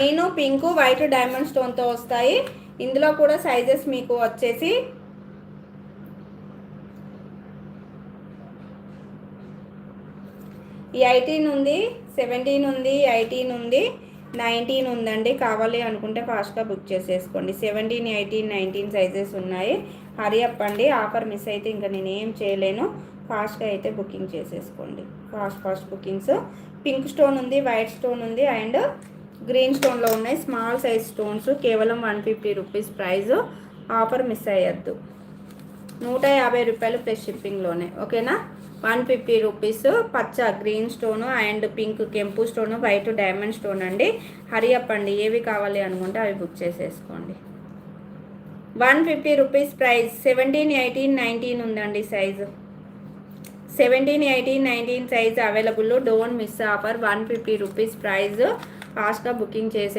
నేను pink white diamond స్టోన్తో వస్తాయి. ఇందులో కూడా సైజెస్ మీకు వచ్చేసి ఈ 18 ఉంది, 17 ఉంది, 18 ఉంది, 19 ఉందండి. కావాలి అనుకుంటే ఫాస్ట్గా బుక్ చేసేసుకోండి. 17, 18, 19 సైజెస్ ఉన్నాయి. హరి అప్ అండి. ఆఫర్ మిస్ అయితే ఇంకా నేను ఏం చేయలేను. ఫాస్ట్గా అయితే బుకింగ్ చేసేసుకోండి. Fast bookings. పింక్ స్టోన్ ఉంది, వైట్ స్టోన్ ఉంది అండ్ గ్రీన్ స్టోన్లో ఉన్నాయి. Small size stones. కేవలం 150 రూపీస్ ప్రైస్. ఆఫర్ మిస్ అయ్యద్దు. 150 రూపాయలు ప్లస్ షిప్పింగ్లోనే. ఓకేనా? 150 రూపీస్. పచ్చ గ్రీన్ స్టోను అండ్ పింక్ కెంపు స్టోను, వైట్ డైమండ్ స్టోన్ అండి. హరి అప్ అండి. ఏవి కావాలి అనుకుంటే అవి బుక్ చేసేసుకోండి. 150 రూపీస్ ప్రైస్. 17, 18, 19 ఉందండి size. 17, 18, 19 size available. Don't miss offer. 150 rupees price. ఫాస్ట్గా బుకింగ్ చేసే